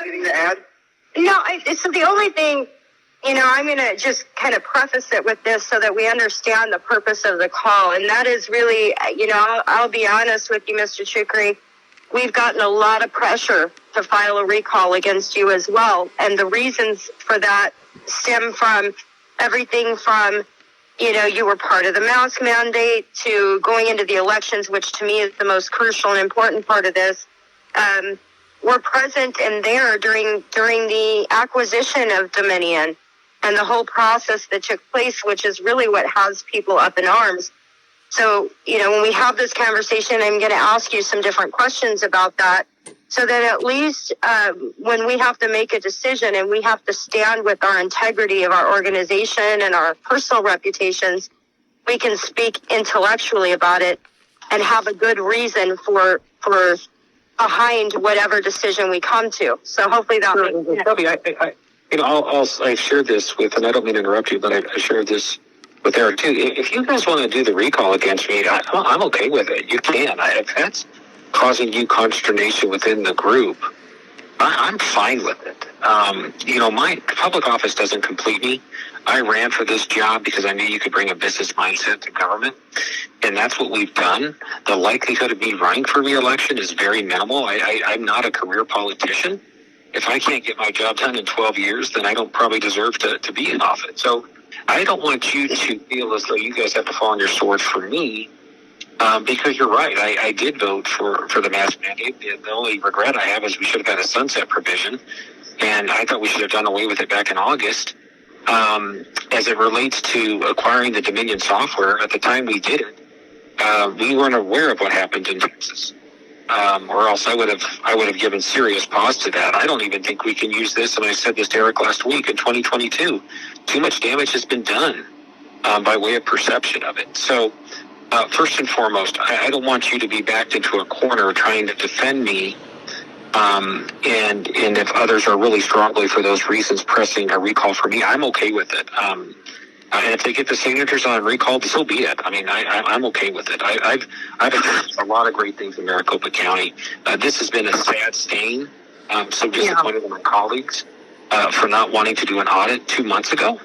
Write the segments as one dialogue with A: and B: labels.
A: anything to add?
B: No, it's the only thing, I'm going to just kind of preface it with this so that we understand the purpose of the call. And that is really, I'll be honest with you, Mr. Chucri. We've gotten a lot of pressure to file a recall against you as well. And the reasons for that stem from everything from, you were part of the mask mandate to going into the elections, which to me is the most crucial and important part of this. We're present and there during the acquisition of Dominion and the whole process that took place, which is really what has people up in arms. So, when we have this conversation, I'm going to ask you some different questions about that so that at least when we have to make a decision and we have to stand with our integrity of our organization and our personal reputations, we can speak intellectually about it and have a good reason for behind whatever decision we come to. So hopefully that makes sense.
C: I shared this with, and I don't mean to interrupt you, but I shared this with Eric too. If you guys want to do the recall against me, I'm okay with it. You can. If that's causing you consternation within the group, I'm fine with it. My public office doesn't complete me. I ran for this job because I knew you could bring a business mindset to government, and that's what we've done. The likelihood of me running for re-election is very minimal. I'm not a career politician. If I can't get my job done in 12 years, then I don't probably deserve to be in office. So I don't want you to feel as though you guys have to fall on your sword for me, because you're right. I did vote for the mask mandate. The only regret I have is we should have had a sunset provision, and I thought we should have done away with it back in August. As it relates to acquiring the Dominion software, at the time we did it, we weren't aware of what happened in Texas. Or else I would have given serious pause to that. I don't even think we can use this, and I said this to Eric last week, in 2022. Too much damage has been done by way of perception of it. So first and foremost, I don't want you to be backed into a corner trying to defend me, and if others are really strongly for those reasons pressing a recall for me, I'm okay with it. And if they get the signatures on recall, so be it. I mean, I'm okay with it. I've accomplished a lot of great things in Maricopa County. This has been a sad stain. I'm so disappointed in my colleagues for not wanting to do an audit 2 months ago.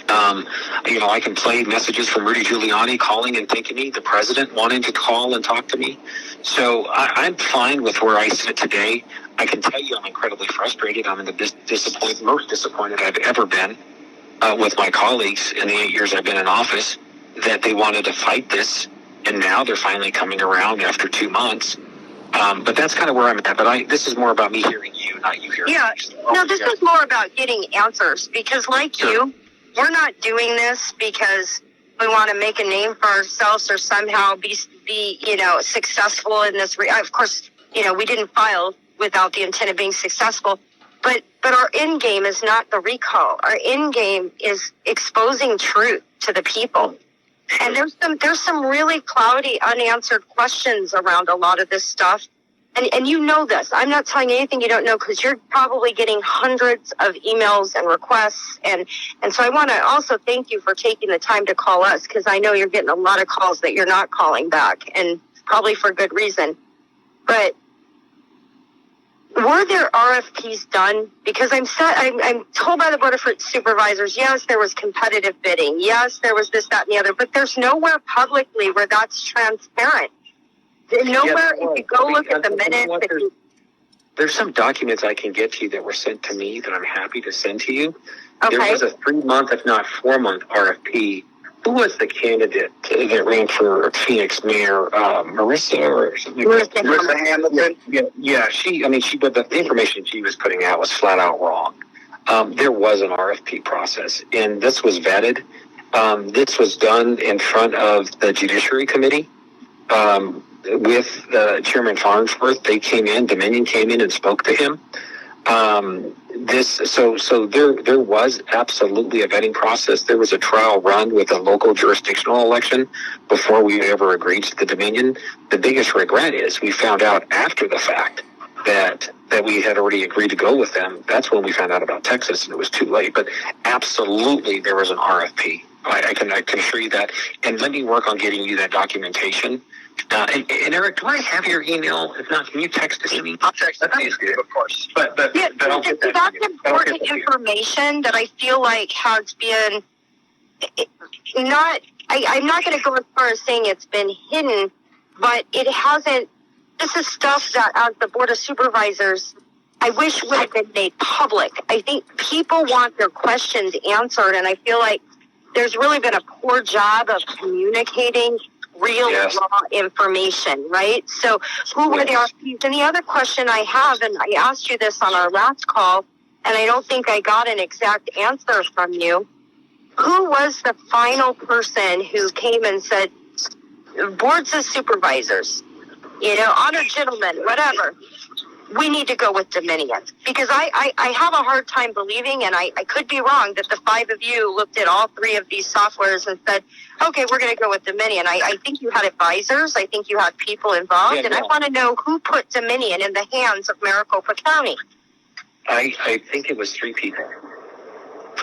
C: I can play messages from Rudy Giuliani calling and thanking me, the president wanting to call and talk to me. So I'm fine with where I sit today. I can tell you I'm incredibly frustrated. I'm in the most disappointed I've ever been with my colleagues in the 8 years I've been in office, that they wanted to fight this, and now they're finally coming around after 2 months. But that's kind of where I'm at. But this is more about me hearing you, not you hearing me. Yeah,
B: no, this is more about getting answers, because like you, we're not doing this because we want to make a name for ourselves or somehow be successful in this. Of course, we didn't file without the intent of being successful. But our end game is not the recall. Our end game is exposing truth to the people. And there's some really cloudy, unanswered questions around a lot of this stuff. And you know this. I'm not telling you anything you don't know, because you're probably getting hundreds of emails and requests. And so I want to also thank you for taking the time to call us, because I know you're getting a lot of calls that you're not calling back, and probably for good reason. But were there RFPs done? Because I'm told by the Board of Supervisors, yes, there was competitive bidding. Yes, there was this, that, and the other. But there's nowhere publicly where that's transparent. Nowhere, if you go look at the minutes.
C: There's some documents I can get to you that were sent to me that I'm happy to send to you.
B: Okay.
C: There was a 3-month, if not 4-month RFP. Who was the candidate that ran for Phoenix mayor? Marissa or something?
A: Marissa Hamilton.
C: Yeah. But the information she was putting out was flat out wrong. There was an RFP process, and this was vetted. This was done in front of the Judiciary Committee with Chairman Farnsworth. They came in, Dominion came in and spoke to him. So there was absolutely a vetting process. There was a trial run with a local jurisdictional election before we ever agreed to the Dominion. The biggest regret is we found out after the fact that we had already agreed to go with them. That's when we found out about Texas, and it was too late. But absolutely, there was an RFP. I can assure you that. And let me work on getting you that documentation And Eric, do I have your email? If not, can you text it to me?
A: I'll text it to you, of course.
B: But
C: I'll get that
B: that's
C: to you.
B: important information that I feel like has been not. I'm not going to go as far as saying it's been hidden, but it hasn't. This is stuff that, as the Board of Supervisors, I wish would have been made public. I think people want their questions answered, and I feel like there's really been a poor job of communicating real raw information, right? So who were the RFPs? And the other question I have, and I asked you this on our last call, and I don't think I got an exact answer from you. Who was the final person who came and said, boards of supervisors, honored gentlemen, whatever, we need to go with Dominion? Because I have a hard time believing, and I could be wrong, that the five of you looked at all three of these softwares and said, okay, we're going to go with Dominion. I think you had advisors. I think you had people involved. I want to know who put Dominion in the hands of Maricopa County.
C: I think it was three people,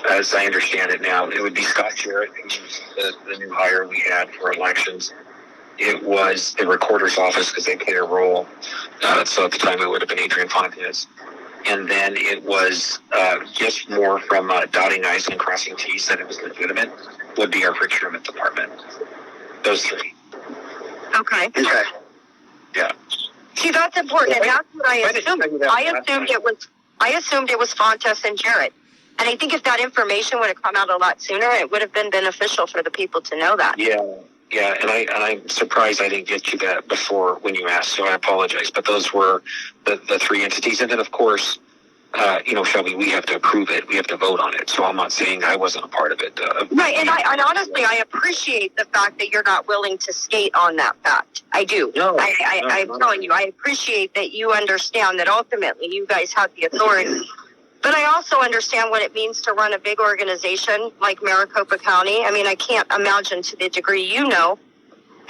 C: as I understand it now. It would be Scott Jarrett, who was the new hire we had for elections. It was the recorder's office, because they play a role. So at the time, it would have been Adrian Fontes. And then it was just more from dotting I's and crossing T's that it was legitimate, would be our procurement department. Those three.
B: Okay.
C: Yeah.
B: See, that's important, and that's what I assumed. I assumed it was Fontes and Jarrett. And I think if that information would have come out a lot sooner, it would have been beneficial for the people to know that.
C: Yeah, and I'm surprised I didn't get you that before when you asked, so I apologize. But those were the three entities. And then, of course, Shelby, we have to approve it. We have to vote on it. So I'm not saying I wasn't a part of it.
B: Right, and honestly, I appreciate the fact that you're not willing to skate on that fact. I do. I'm telling you, I appreciate that you understand that ultimately you guys have the authority. But I also understand what it means to run a big organization like Maricopa County. I mean, I can't imagine to the degree you know.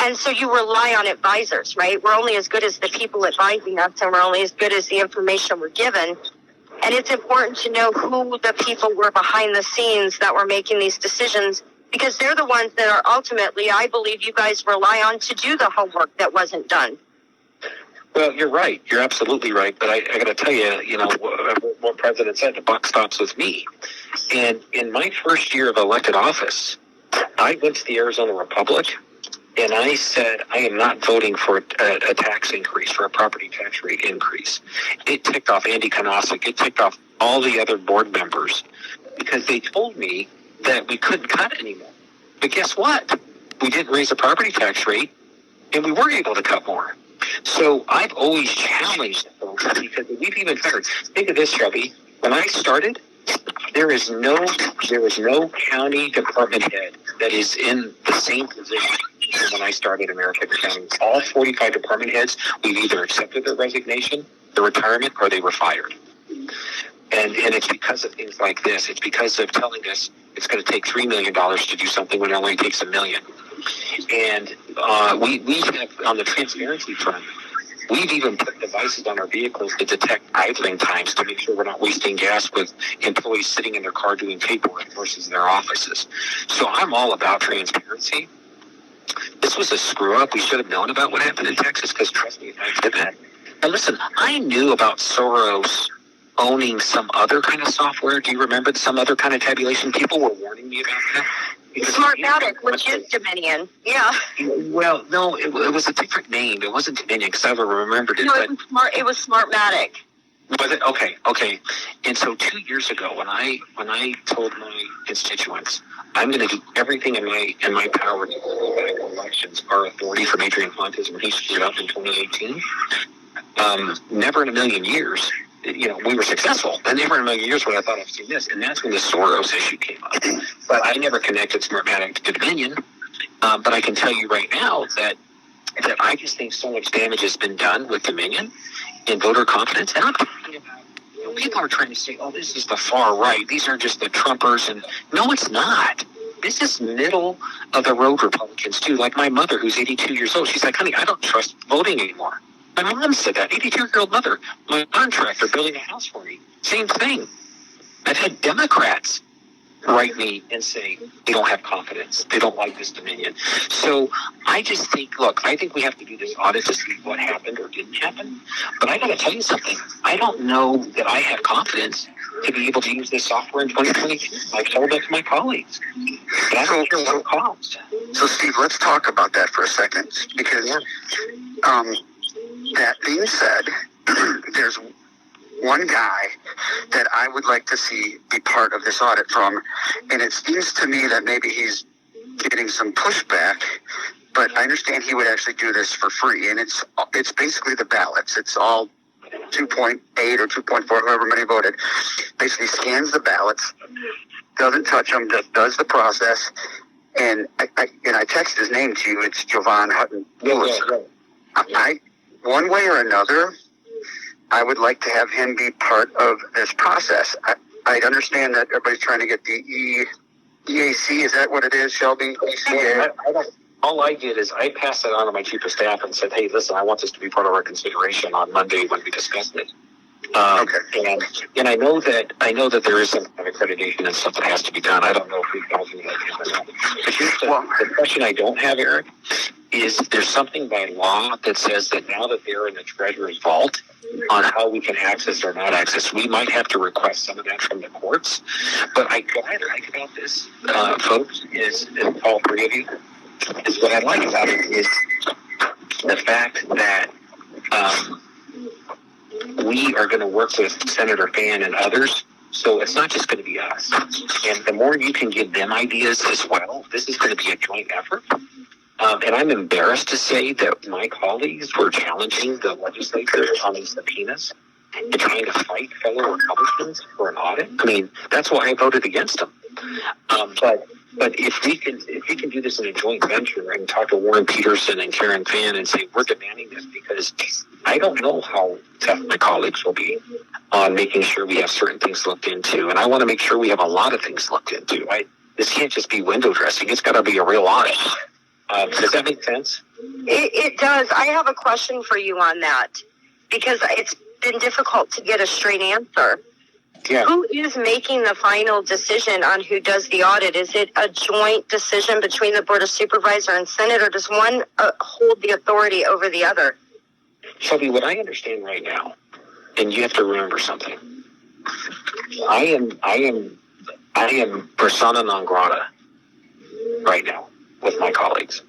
B: And so you rely on advisors, right? We're only as good as the people advising us, and we're only as good as the information we're given. And it's important to know who the people were behind the scenes that were making these decisions, because they're the ones that are ultimately, I believe, you guys rely on to do the homework that wasn't done.
C: Well, you're right. You're absolutely right. But I got to tell you, what President said, the buck stops with me. And in my first year of elected office, I went to the Arizona Republic, and I said, I am not voting for a tax increase, for a property tax rate increase. It ticked off Andy Kanosic. It ticked off all the other board members, because they told me that we couldn't cut anymore. But guess what? We didn't raise the property tax rate, and we were able to cut more. So I've always challenged folks, because we've even heard, think of this, Shelby. When I started, there was no county department head that is in the same position as when I started in Maricopa County. All 45 department heads, we've either accepted their resignation, their retirement, or they were fired. And it's because of things like this. It's because of telling us it's going to take $3 million to do something when it only takes $1 million. And we have, on the transparency front, we've even put devices on our vehicles to detect idling times to make sure we're not wasting gas with employees sitting in their car doing paperwork versus their offices. So I'm all about transparency. This was a screw up. We should have known about what happened in Texas, because trust me, I did that. Now listen, I knew about Soros owning some other kind of software. Do you remember some other kind of tabulation? People were warning me about that.
B: Smartmatic, which is Dominion. Yeah.
C: Well, no, it was a different name. It wasn't Dominion, because I ever remembered it.
B: No, it was Smartmatic.
C: Was it? Okay. And so 2 years ago, when I told my constituents, I'm going to do everything in my power to go back elections, our authority from Adrian Fontes when he screwed up in 2018, never in a million years, we were successful. And never in a million years would I thought I'd seen this. And that's when the Soros issue came up. But I never connected Smartmatic to Dominion. But I can tell you right now that I just think so much damage has been done with Dominion in voter confidence. And I'm talking about, people are trying to say, oh, this is the far right. These are just the Trumpers. And no, it's not. This is middle of the road Republicans too. Like my mother, who's 82 years old. She's like, honey, I don't trust voting anymore. My mom said that, 82-year-old mother. My contractor building a house for me. Same thing. I've had Democrats write me and say they don't have confidence, they don't like this dominion. So I just think, look, I think we have to do this audit to see what happened or didn't happen. But I got to tell you something. I don't know that I have confidence to be able to use this software in 2022. I've told that to my colleagues. But I don't care what it costs.
A: So, Steve, let's talk about that for a second, because that being said, there's one guy that I would like to see be part of this audit from, and it seems to me that maybe he's getting some pushback, but I understand he would actually do this for free, and it's basically the ballots. It's all 2.8 or 2.4, however many voted. Basically scans the ballots, doesn't touch them, just does the process, and I texted his name to you. It's Jovan Hutton Lewis. One way or another, I would like to have him be part of this process. I understand that everybody's trying to get the EAC. Is that what it is, Shelby?
C: All I did is I passed it on to my chief of staff and said, hey, listen, I want this to be part of our consideration on Monday when we discussed it.
A: Okay.
C: And I know that there is some kind of accreditation and stuff that has to be done. I don't know if we've gone through that yet or not. But here's the question I don't have, Eric, is there's something by law that says that now that they're in the treasurer's vault on how we can access or not access, we might have to request some of that from the courts. But what I like about this, folks, is all three of you, is what I like about it is the fact that we are going to work with Senator Fan and others. So it's not just going to be us. And the more you can give them ideas as well, this is going to be a joint effort. And I'm embarrassed to say that my colleagues were challenging the legislature on these subpoenas and trying to fight fellow Republicans for an audit. I mean, that's why I voted against them. But if we can do this in a joint venture and talk to Warren Peterson and Karen Fan and say we're demanding this, because I don't know how tough my colleagues will be on making sure we have certain things looked into, and I want to make sure we have a lot of things looked into. This can't just be window dressing; it's got to be a real audit. Does that make sense?
B: It does. I have a question for you on that, because it's been difficult to get a straight answer.
C: Yeah.
B: Who is making the final decision on who does the audit? Is it a joint decision between the Board of Supervisors and Senate, or does one hold the authority over the other?
C: Shelby, what I understand right now, and you have to remember something. I am persona non grata right now with my colleagues.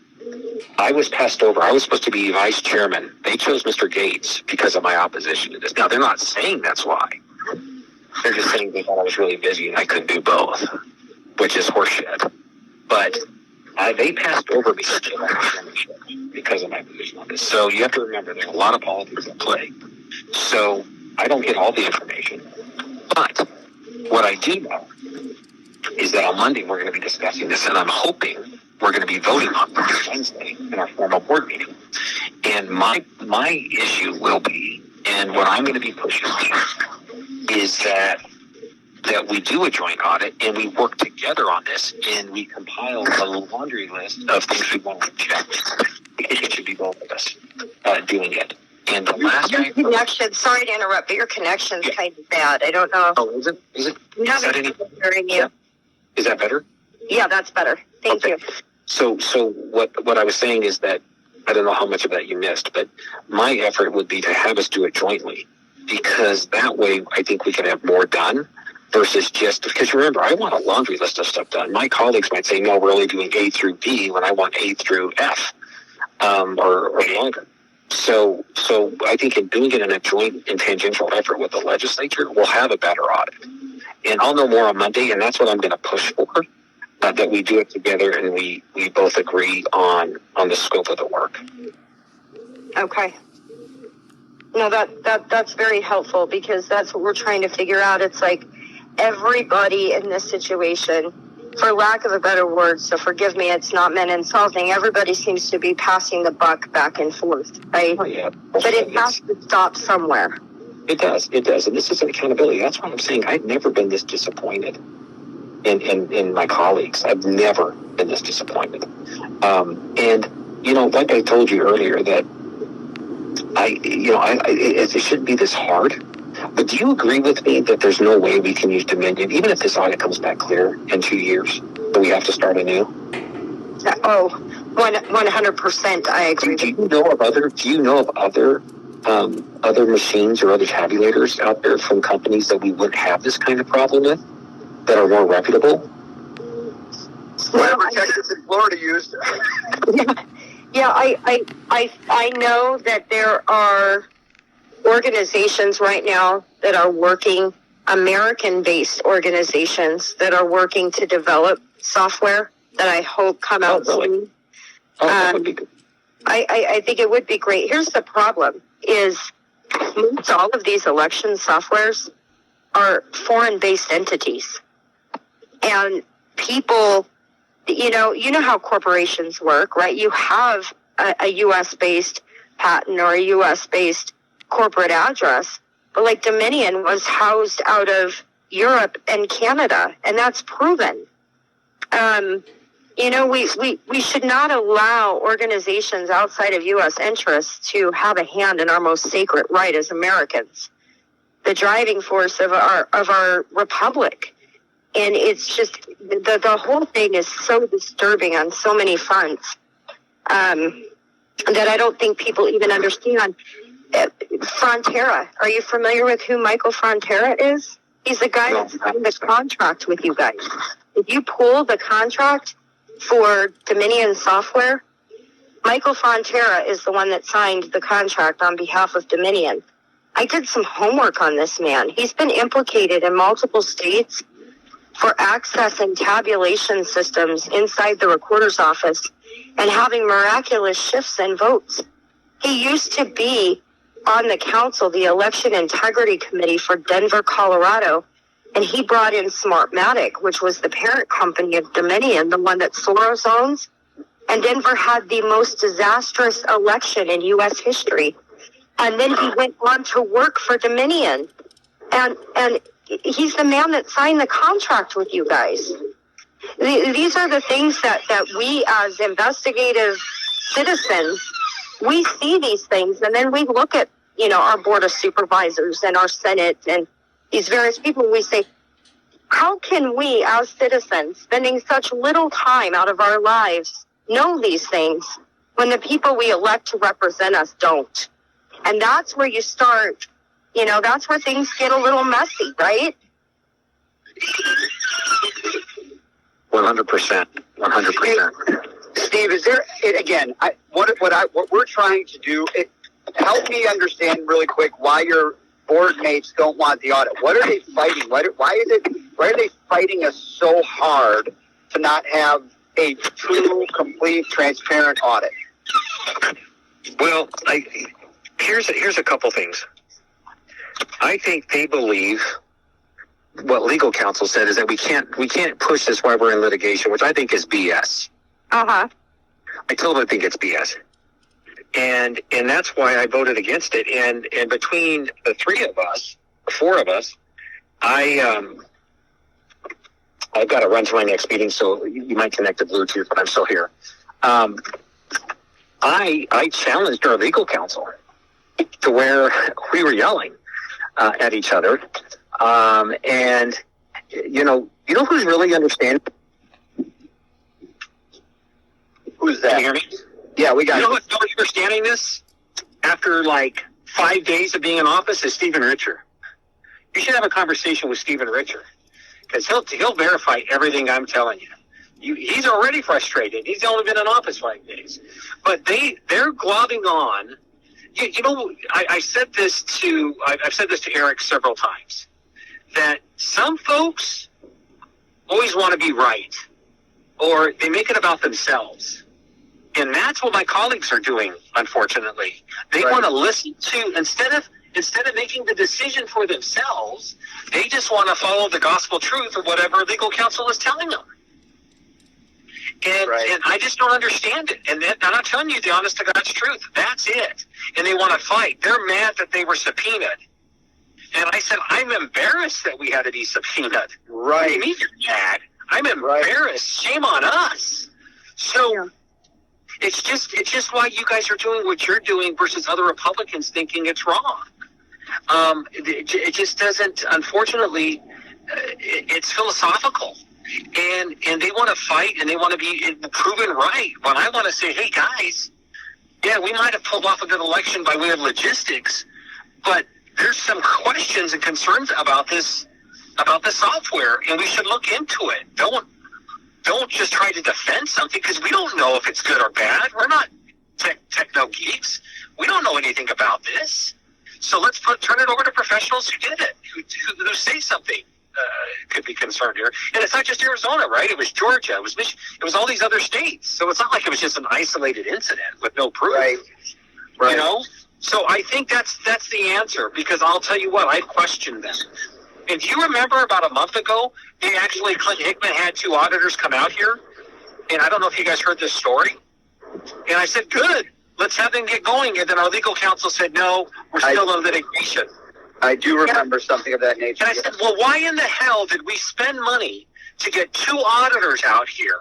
C: I was passed over. I was supposed to be vice chairman. They chose Mr. Gates because of my opposition to this. Now, they're not saying that's why. They're just saying they thought I was really busy and I couldn't do both, which is horseshit. But they passed over me because of my position on this. So you have to remember there's a lot of politics at play. So I don't get all the information. But what I do know is that on Monday we're going to be discussing this, and I'm hoping we're going to be voting on it Wednesday in our formal board meeting. And my issue will be, and what I'm going to be pushing is that we do a joint audit and we work together on this and we compile a laundry list of things we want to check. It should be both of us doing it. And the last
B: your connection, sorry to interrupt, but your connection's kind of bad. I don't know.
C: Oh, is it? Is
B: Hearing you.
C: Is that better?
B: Yeah, that's better. Thank you.
C: So what I was saying is that I don't know how much of that you missed, but my effort would be to have us do it jointly, because that way I think we can have more done versus just, because remember, I want a laundry list of stuff done. My colleagues might say, no, we're only doing A through B when I want A through F or longer. So I think in doing it in a joint and tangential effort with the legislature, we'll have a better audit. And I'll know more on Monday, and that's what I'm going to push for, that we do it together and we both agree on the scope of the work.
B: Okay. No, that's very helpful, because that's what we're trying to figure out. It's like everybody in this situation, for lack of a better word, so forgive me, it's not meant insulting, everybody seems to be passing the buck back and forth, right?
C: Oh, yeah.
B: But it has to stop somewhere.
C: It does. And this is an accountability. That's why I'm saying I've never been this disappointed in my colleagues. I've never been this disappointed. And, like I told you earlier, that it shouldn't be this hard. But do you agree with me that there's no way we can use Dominion, even if this audit comes back clear in 2 years, that we have to start anew?
B: 100%. I agree.
C: Do you know of other machines or other tabulators out there from companies that we wouldn't have this kind of problem with, that are more reputable?
A: Whatever Texas and Florida used.
B: I know that there are organizations right now that are working, American-based organizations that are working to develop software that I hope come out soon.
C: That would be good.
B: I think it would be great. Here's the problem: is most all of these election softwares are foreign-based entities, and people, you know how corporations work, right? You have a U.S.-based patent or a U.S.-based corporate address, but like Dominion was housed out of Europe and Canada, and that's proven. We should not allow organizations outside of U.S. interests to have a hand in our most sacred right as Americans, the driving force of our republic. And it's just the whole thing is so disturbing on so many fronts that I don't think people even understand. Frontera, are you familiar with who Michael Frontera is? He's the guy that signed the contract with you guys. If you pull the contract for Dominion software, Michael Frontera is the one that signed the contract on behalf of Dominion. I did some homework on this man. He's been implicated in multiple states for accessing tabulation systems inside the recorder's office and having miraculous shifts in votes. He used to be on the council, the Election Integrity Committee for Denver, Colorado, and he brought in Smartmatic, which was the parent company of Dominion, the one that Soros owns. And Denver had the most disastrous election in U.S. history. And then he went on to work for Dominion. And he's the man that signed the contract with you guys. These are the things that we as investigative citizens, we see these things, and then we look at, our board of supervisors and our Senate and these various people, and we say, how can we as citizens, spending such little time out of our lives, know these things when the people we elect to represent us don't? And that's where you start, that's where things get a little messy, right?
C: 100%. 100%.
A: Steve, is there again? What we're trying to do? Help me understand really quick why your board mates don't want the audit. What are they fighting? Why are they fighting us so hard to not have a true, complete, transparent audit?
C: Well, here's a couple things. I think they believe what legal counsel said is that we can't push this while we're in litigation, which I think is BS.
B: Uh-huh.
C: I totally think it's BS. And that's why I voted against it. And between the four of us, I've got to run to my next meeting, so you might connect the Bluetooth, but I'm still here. I challenged our legal counsel to where we were yelling at each other. And you know who's really understanding?
A: Who's that?
C: Can you hear me?
A: Yeah, we got
C: you. Know who's understanding this after like 5 days of being in office is Stephen Richer. You should have a conversation with Stephen Richer because he'll verify everything I'm telling you. He's already frustrated. He's only been in office 5 days, but they're globbing on. I've said this to Eric several times that some folks always want to be right, or they make it about themselves. And that's what my colleagues are doing, unfortunately. They want to listen to, instead of making the decision for themselves, they just want to follow the gospel truth or whatever legal counsel is telling them. And I just don't understand it. And I'm not telling you the honest to God's truth. That's it. And they want to fight. They're mad that they were subpoenaed. And I said, I'm embarrassed that we had to be subpoenaed.
A: Right.
C: What do you mean you're mad? I'm embarrassed. Shame on us. So it's just why you guys are doing what you're doing versus other Republicans thinking it's wrong. It just doesn't, unfortunately, it's philosophical. And they want to fight and they want to be proven right. When I want to say, hey, guys, yeah, we might have pulled off a good election by way of logistics, but there's some questions and concerns about this software, and we should look into it. Don't just try to defend something because we don't know if it's good or bad. We're not techno geeks. We don't know anything about this. So let's turn it over to professionals who did it, who say something could be concerned here. And it's not just Arizona, right? It was Georgia. It was Michigan. It was all these other states. So it's not like it was just an isolated incident with no proof.
A: Right.
C: You know? So I think that's the answer, because I'll tell you what, I've questioned them. And do you remember about a month ago, Clinton Hickman had 2 auditors come out here? And I don't know if you guys heard this story. And I said, good, let's have them get going. And then our legal counsel said, no, we're still in litigation.
A: I do remember something of that nature.
C: And I said, well, why in the hell did we spend money to get 2 auditors out here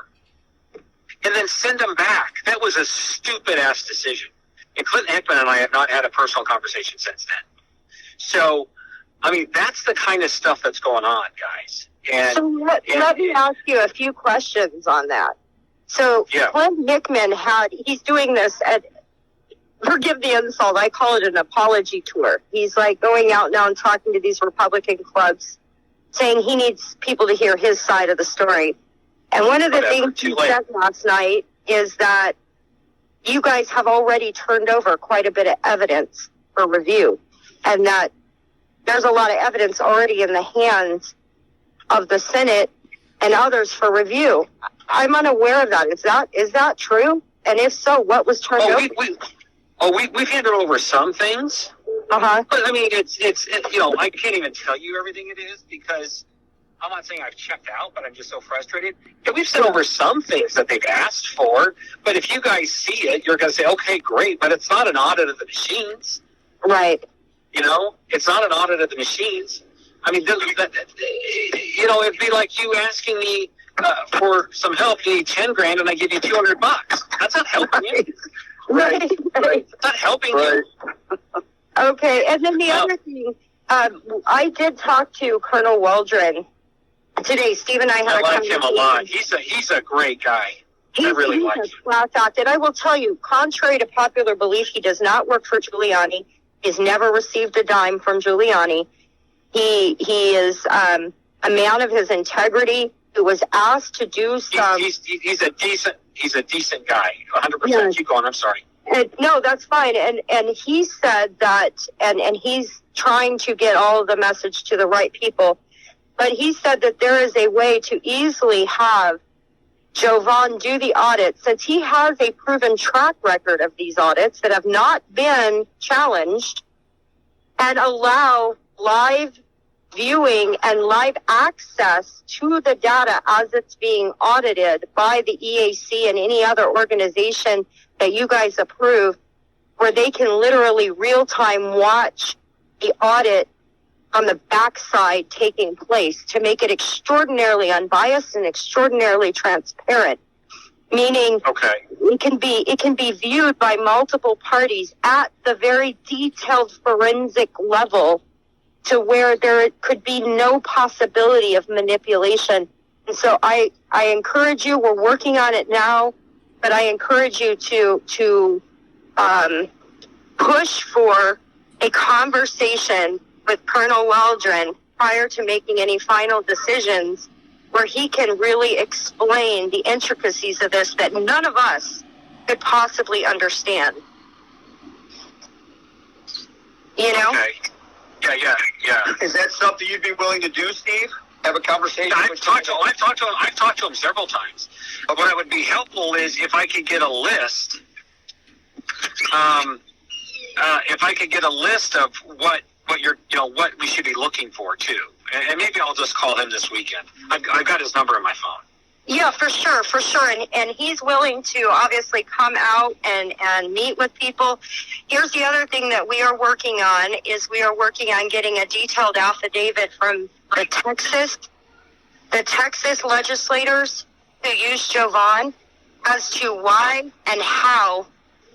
C: and then send them back? That was a stupid-ass decision. And Clinton Hickman and I have not had a personal conversation since then. So, I mean, that's the kind of stuff that's going on, guys. And,
B: so let me ask you a few questions on that. So Clinton Hickman he's doing this at, forgive the insult, I call it an apology tour. He's like going out now and talking to these Republican clubs, saying he needs people to hear his side of the story. And one of the things he said last night is that you guys have already turned over quite a bit of evidence for review, and that there's a lot of evidence already in the hands of the Senate and others for review. I'm unaware of that. Is that true? And if so, what was turned over?
C: We've handed over some things.
B: Uh-huh.
C: But I mean, it's you know, I can't even tell you everything it is, because I'm not saying I've checked out, but I'm just so frustrated. Yeah, we've sent over some things that they've asked for, but if you guys see it, you're going to say, okay, great, but it's not an audit of the machines.
B: Right.
C: You know, it's not an audit of the machines. I mean, you know, it'd be like you asking me for some help. You need $10,000, and I give you $200. That's not helping you.
B: Right.
C: It's not helping you.
B: Okay, and then the other thing, I did talk to Colonel Waldron today. Steve and I had
C: I
B: a
C: like
B: conversation.
C: him a lot. He's a great guy. I really like him.
B: He's a class act. And I will tell you, contrary to popular belief, he does not work for Giuliani. He's never received a dime from Giuliani. He is a man of his integrity who was asked to do some.
C: He's a decent guy. 100%.
B: Yes.
C: Keep going. I'm sorry.
B: No, that's fine. And he said that, and he's trying to get all of the message to the right people. But he said that there is a way to easily have Jovan do the audit, since he has a proven track record of these audits that have not been challenged, and allow live viewing and live access to the data as it's being audited by the EAC and any other organization that you guys approve, where they can literally real-time watch the audit on the backside taking place, to make it extraordinarily unbiased and extraordinarily transparent. Meaning, it can be viewed by multiple parties at the very detailed forensic level, to where there could be no possibility of manipulation. And so I encourage you, we're working on it now, but I encourage you to push for a conversation with Colonel Waldron prior to making any final decisions, where he can really explain the intricacies of this that none of us could possibly understand. You know?
C: Okay. Yeah.
A: Is that something you'd be willing to do, Steve? Have a conversation?
C: I've talked to him several times. Okay. What would be helpful is if I could get a list. If I could get a list of what we should be looking for too, and maybe I'll just call him this weekend. I've got his number in my phone.
B: Yeah, for sure. And he's willing to obviously come out and meet with people. Here's the other thing that we are working on, is we are working on getting a detailed affidavit from the Texas legislators who used Jovan, as to why and how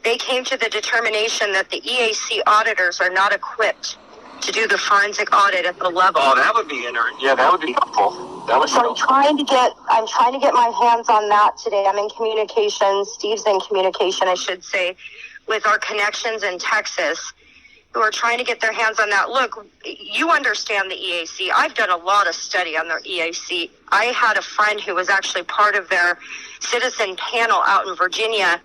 B: they came to the determination that the EAC auditors are not equipped to do the forensic audit at the level.
C: Oh, that would be that would be helpful. That would be
B: So
C: helpful.
B: I'm trying to get my hands on that today. I'm in communication. Steve's in communication, I should say, with our connections in Texas, who are trying to get their hands on that. Look, you understand the EAC. I've done a lot of study on their EAC. I had a friend who was actually part of their citizen panel out in Virginia.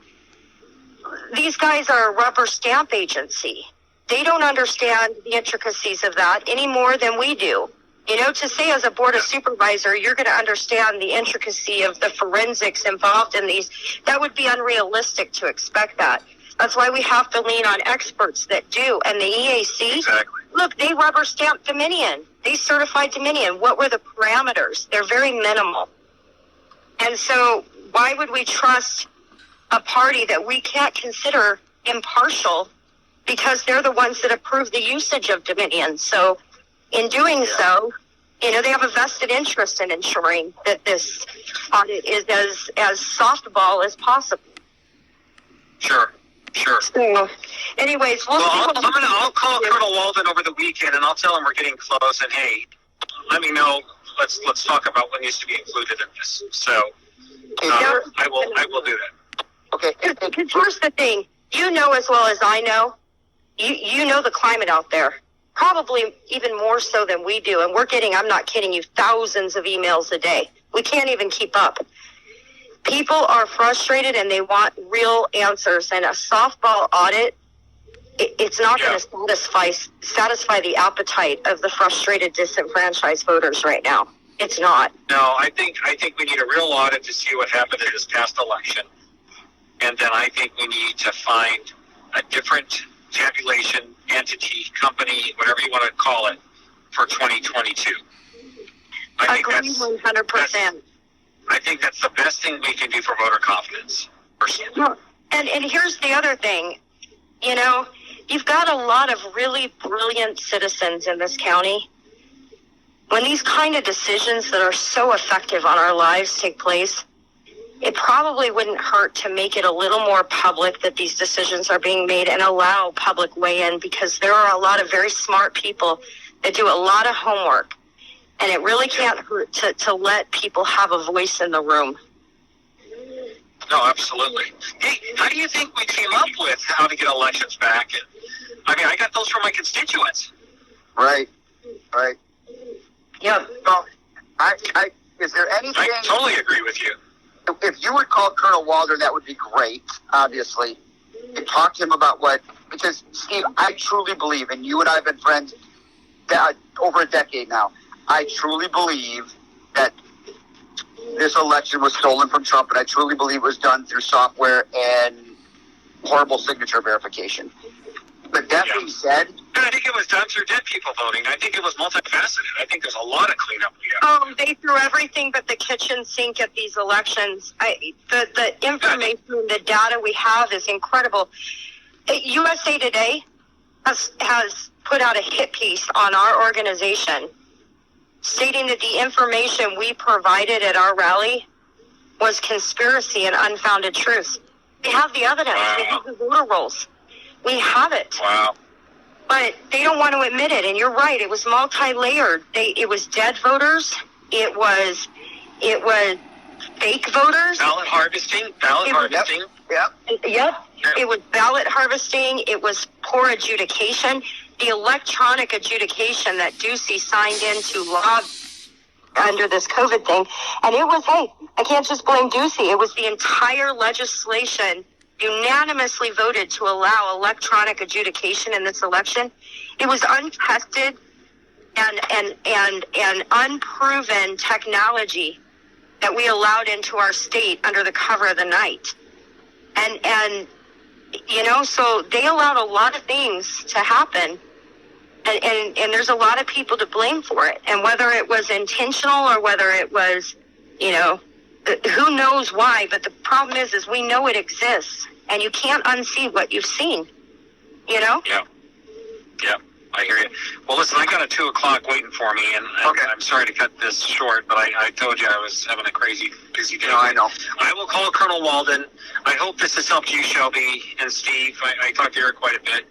B: These guys are a rubber stamp agency. They don't understand the intricacies of that any more than we do. You know, to say as a board of supervisor, you're going to understand the intricacy of the forensics involved in these, that would be unrealistic to expect that. That's why we have to lean on experts that do. And the EAC,
C: Exactly.
B: look, they rubber stamped Dominion. They certified Dominion. What were the parameters? They're very minimal. And so why would we trust a party that we can't consider impartial because they're the ones that approve the usage of Dominion? So in doing so, you know, they have a vested interest in ensuring that this audit is as softball as possible.
C: Sure.
B: So, anyways,
C: I'll call Colonel Walden over the weekend, and I'll tell him we're getting close. And hey, let me know. Let's talk about what needs to be included in this. So I will do that.
A: Okay.
B: Because here's the thing: you know as well as I know, you know the climate out there. Probably even more so than we do. And we're getting, I'm not kidding you, thousands of emails a day. We can't even keep up. People are frustrated and they want real answers. And a softball audit, it's not going to satisfy the appetite of the frustrated, disenfranchised voters right now. It's not.
C: No, I think we need a real audit to see what happened in this past election. And then I think we need to find a different tabulation entity, company, whatever you want to call it, for 2022. I think
B: agree 100%.
C: I think that's the best thing we can do for voter confidence, personally.
B: Well, and here's the other thing. You know, you've got a lot of really brilliant citizens in this county. When these kind of decisions that are so effective on our lives take place, it probably wouldn't hurt to make it a little more public that these decisions are being made and allow public weigh-in, because there are a lot of very smart people that do a lot of homework, and it really can't hurt to let people have a voice in the room.
C: No, absolutely. Hey, how do you think we came up with how to get elections back? I mean, I got those from my constituents.
A: Right.
B: Yep.
A: So, is there anything?
C: I totally agree with you.
A: If you would call Colonel Walden, that would be great, obviously, and talk to him about because, Steve, I truly believe, and you and I have been friends over a decade now, I truly believe that this election was stolen from Trump, and I truly believe it was done through software and horrible signature verification. But that being said...
C: And I think it was done through dead people voting. I think it was multifaceted. I think there's a lot of cleanup we have.
B: They threw everything but the kitchen sink at these elections. The information, the data we have is incredible. USA Today has put out a hit piece on our organization stating that the information we provided at our rally was conspiracy and unfounded truths. We have the evidence.
C: Wow.
B: We have the voter rolls. We have it.
C: Wow.
B: But they don't want to admit it. And you're right. It was multi-layered. It was dead voters. It was fake voters.
C: Ballot harvesting.
B: Yep. It was ballot harvesting. It was poor adjudication. The electronic adjudication that Ducey signed into law under this COVID thing. And it was, hey, I can't just blame Ducey. It was the entire legislation unanimously voted to allow electronic adjudication in this election. It was untested and unproven technology that we allowed into our state under the cover of the night. And you know, so they allowed a lot of things to happen. And there's a lot of people to blame for it. And whether it was intentional or whether it was, you know, who knows why, but the problem is we know it exists, and you can't unsee what you've seen, you know?
C: Yeah, I hear you. Well, listen, I got a 2:00 waiting for me, and I'm sorry to cut this short, but I told you I was having a crazy busy day.
A: No, I know.
C: I will call Colonel Walden. I hope this has helped you, Shelby and Steve. I talked to Eric quite a bit.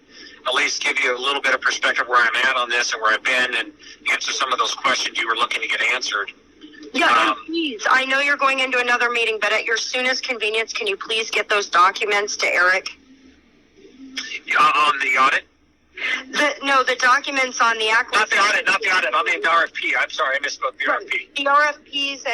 C: at least give you a little bit of perspective where I'm at on this and where I've been, and answer some of those questions you were looking to get answered.
B: Yeah, and please, I know you're going into another meeting, but at your soonest convenience, can you please get those documents to Eric?
C: On the audit?
B: The documents on the acquisition.
C: Not the audit, on the RFP. I'm sorry, I misspoke, the RFP.
B: The RFPs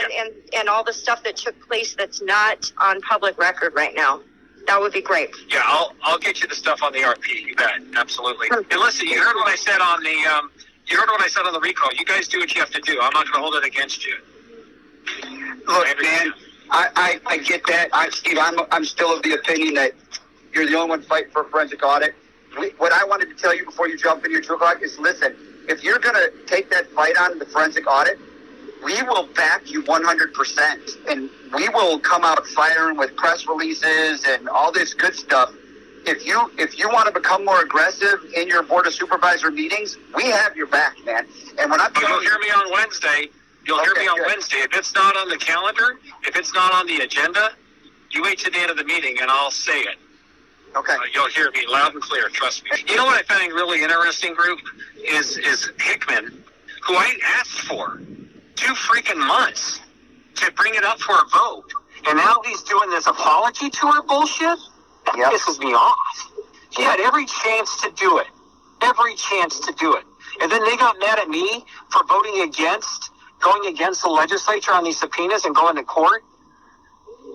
B: and all the stuff that took place that's not on public record right now. That would be great.
C: Yeah, I'll get you the stuff on the RFP. You bet, absolutely. And listen, you heard what I said on the recall. You guys do what you have to do. I'm not going to hold it against you.
A: Look, man, I get that. Steve, I'm still of the opinion that you're the only one fighting for a forensic audit. What I wanted to tell you before you jump into your true clock is, listen, if you're going to take that fight on the forensic audit, we will back you 100%, and we will come out firing with press releases and all this good stuff. If you want to become more aggressive in your board of supervisor meetings, we have your back, man. And when
C: you'll hear me on Wednesday. You'll hear me on Wednesday. If it's not on the calendar, if it's not on the agenda, you wait to the end of the meeting and I'll say it.
A: Okay.
C: You'll hear me loud and clear, trust me. You know what I find really interesting, group, is Hickman, who I asked for 2 freaking months to bring it up for a vote. And now he's doing this apology tour bullshit? That pisses me off. He had every chance to do it. Every chance to do it. And then they got mad at me for going against the legislature on these subpoenas and going to court.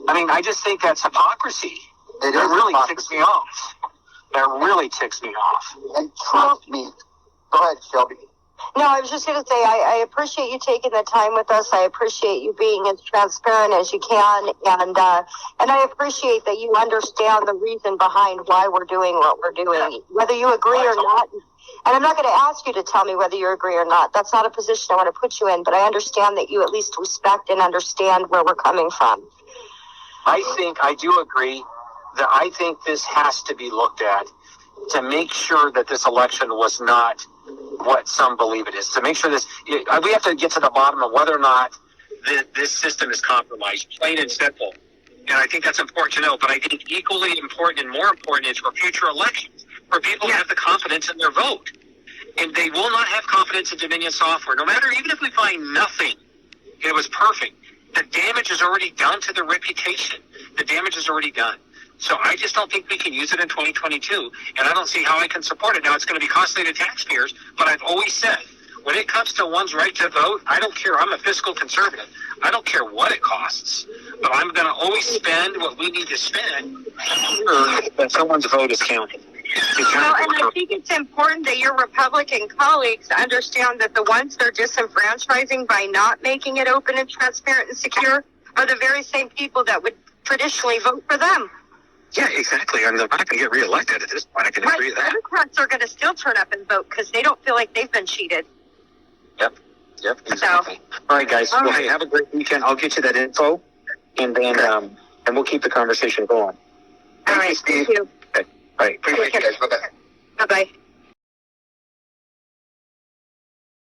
C: I mean, I just think that's hypocrisy. It really ticks me off. That really ticks me off.
A: And trust me. Go ahead, Shelby.
B: No, I was just going to say, I appreciate you taking the time with us. I appreciate you being as transparent as you can. And I appreciate that you understand the reason behind why we're doing what we're doing, whether you agree or not. And I'm not going to ask you to tell me whether you agree or not. That's not a position I want to put you in, but I understand that you at least respect and understand where we're coming from.
C: I do agree that I think this has to be looked at to make sure that this election was not what some believe it is. To make sure we have to get to the bottom of whether or not this system is compromised, plain and simple. And I think that's important to know. But I think equally important and more important is for future elections, for people to have the confidence in their vote. And they will not have confidence in Dominion software. No matter, even if we find nothing, it was perfect. The damage is already done to their reputation. The damage is already done. So I just don't think we can use it in 2022, and I don't see how I can support it. Now, it's going to be costly to taxpayers, but I've always said, when it comes to one's right to vote, I don't care. I'm a fiscal conservative. I don't care what it costs, but I'm going to always spend what we need to spend to ensure that someone's vote is counted.
B: Well, and I think it's important that your Republican colleagues understand that the ones they're disenfranchising by not making it open and transparent and secure are the very same people that would traditionally vote for them.
C: Yeah, exactly. I'm not going to get reelected at this point. I can agree with that.
B: Democrats are going to still turn up and vote because they don't feel like they've been cheated.
C: Yep, exactly. All right, guys. Well, hey, have a great weekend. I'll get you that info, and then and we'll keep the conversation going.
B: All right, thank you.
C: Okay. All right.
A: Appreciate you guys. Bye-bye.